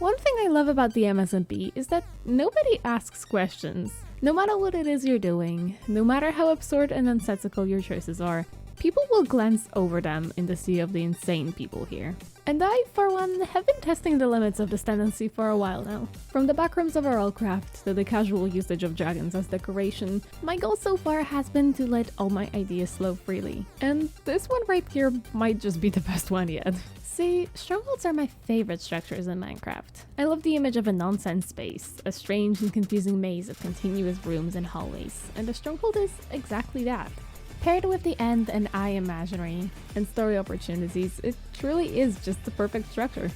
One thing I love about the MSMP is that nobody asks questions. No matter what it is you're doing, no matter how absurd and nonsensical your choices are, people will glance over them in the sea of the insane people here. And I, for one, have been testing the limits of this tendency for a while now. From the backrooms of Craft to the casual usage of dragons as decoration, my goal so far has been to let all my ideas flow freely. And this one right here might just be the best one yet. See, strongholds are my favorite structures in Minecraft. I love the image of a nonsense space, a strange and confusing maze of continuous rooms and hallways, and a stronghold is exactly that. Paired with the end and eye imaginary and story opportunities, it truly is just the perfect structure.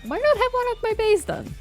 Why not have one at my base then?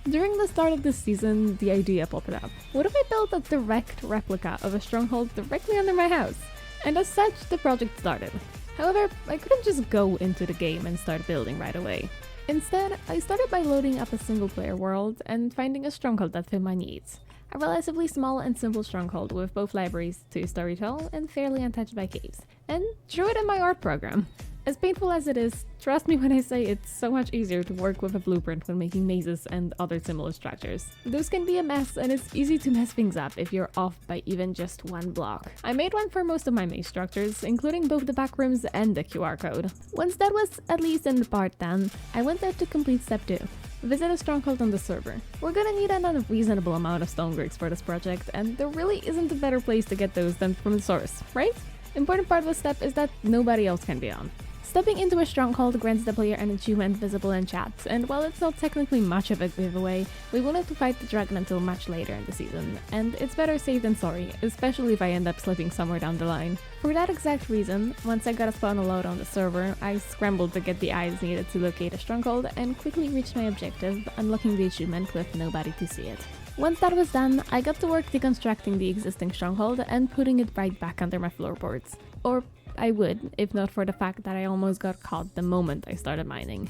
During the start of this season, the idea popped up. What if I built a direct replica of a stronghold directly under my house? And as such, the project started. However, I couldn't just go into the game and start building right away. Instead, I started by loading up a single-player world and finding a stronghold that fit my needs. A relatively small and simple stronghold with both libraries to storytell and fairly untouched by caves, and drew it in my art program. As painful as it is, trust me when I say it's so much easier to work with a blueprint when making mazes and other similar structures. Those can be a mess, and it's easy to mess things up if you're off by even just one block. I made one for most of my maze structures, including both the backrooms and the QR code. Once that was at least in the part done, I went there to complete step 2. Visit a stronghold on the server. We're gonna need an unreasonable amount of stone bricks for this project, and there really isn't a better place to get those than from the source, right? Important part of the step is that nobody else can be on. Stepping into a stronghold grants the player an achievement visible in chat, and while it's not technically much of a giveaway, we won't have to fight the dragon until much later in the season, and it's better safe than sorry, especially if I end up slipping somewhere down the line. For that exact reason, once I got a spawn load on the server, I scrambled to get the eyes needed to locate a stronghold and quickly reached my objective, unlocking the achievement with nobody to see it. Once that was done, I got to work deconstructing the existing stronghold and putting it right back under my floorboards. Or I would, if not for the fact that I almost got caught the moment I started mining.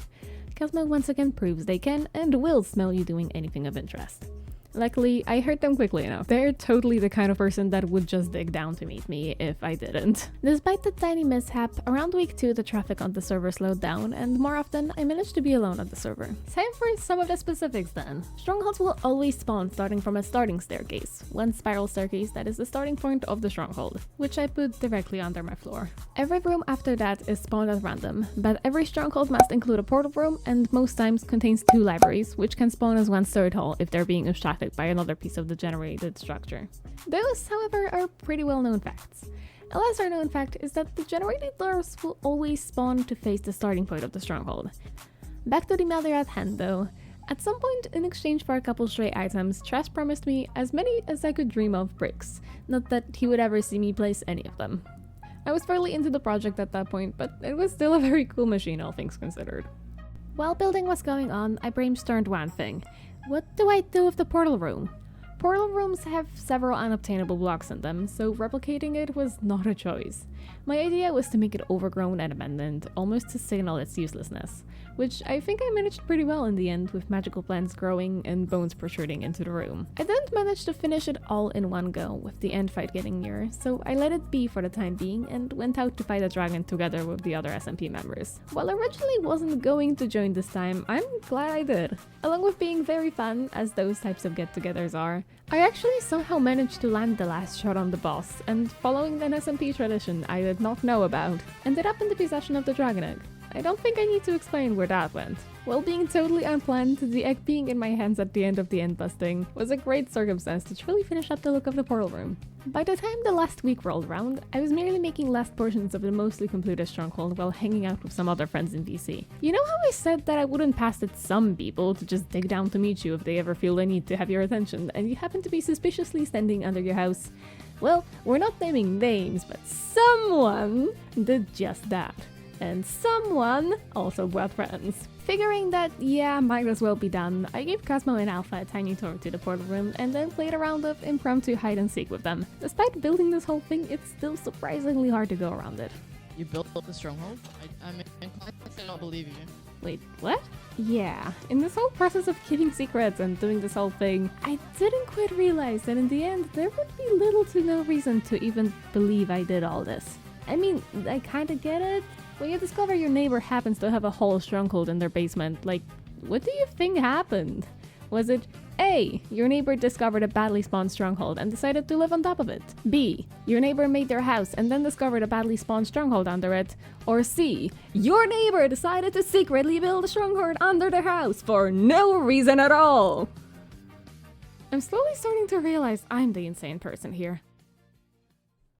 Cosmo once again proves they can and will smell you doing anything of interest. Luckily, I heard them quickly enough. They're totally the kind of person that would just dig down to meet me if I didn't. Despite the tiny mishap, around week 2 the traffic on the server slowed down, and more often I managed to be alone at the server. Time for some of the specifics then. Strongholds will always spawn starting from a starting staircase, one spiral staircase that is the starting point of the stronghold, which I put directly under my floor. Every room after that is spawned at random, but every stronghold must include a portal room and most times contains 2 libraries, which can spawn as one third hall if they're being obstructed by another piece of the generated structure. Those, however, are pretty well-known facts. A lesser-known fact is that the generated doors will always spawn to face the starting point of the stronghold. Back to the matter at hand, though. At some point, in exchange for a couple stray items, Trash promised me as many as I could dream of bricks, not that he would ever see me place any of them. I was fairly into the project at that point, but it was still a very cool machine, all things considered. While building was going on, I brainstormed one thing. What do I do with the portal room? Portal rooms have several unobtainable blocks in them, so replicating it was not a choice. My idea was to make it overgrown and abandoned, almost to signal its uselessness, which I think I managed pretty well in the end, with magical plants growing and bones protruding into the room. I didn't manage to finish it all in one go, with the end fight getting near, so I let it be for the time being and went out to fight a dragon together with the other SMP members. While I originally wasn't going to join this time, I'm glad I did. Along with being very fun, as those types of get-togethers are, I actually somehow managed to land the last shot on the boss, and following an SMP tradition I did not know about, ended up in the possession of the dragon egg. I don't think I need to explain where that went. While being totally unplanned, the egg being in my hands at the end of the end busting was a great circumstance to truly finish up the look of the portal room. By the time the last week rolled around, I was merely making last portions of the mostly completed stronghold while hanging out with some other friends in VC. You know how I said that I wouldn't pass it some people to just dig down to meet you if they ever feel the need to have your attention, and you happen to be suspiciously standing under your house? Well, we're not naming names, but someone did just that. And someone also brought friends. Figuring that, yeah, might as well be done, I gave Cosmo and Alpha a tiny tour to the portal room and then played a round of impromptu hide and seek with them. Despite building this whole thing, it's still surprisingly hard to go around it. You built the stronghold? I'm inclined to not believe you. Wait, what? Yeah, in this whole process of keeping secrets and doing this whole thing, I didn't quite realize that in the end, there would be little to no reason to even believe I did all this. I mean, I kinda get it. When you discover your neighbor happens to have a whole stronghold in their basement, like, What do you think happened? Was it A, your neighbor discovered a badly spawned stronghold and decided to live on top of it? B, your neighbor made their house and then discovered a badly spawned stronghold under it? Or C, your neighbor decided to secretly build a stronghold under their house for no reason at all? I'm slowly starting to realize I'm the insane person here.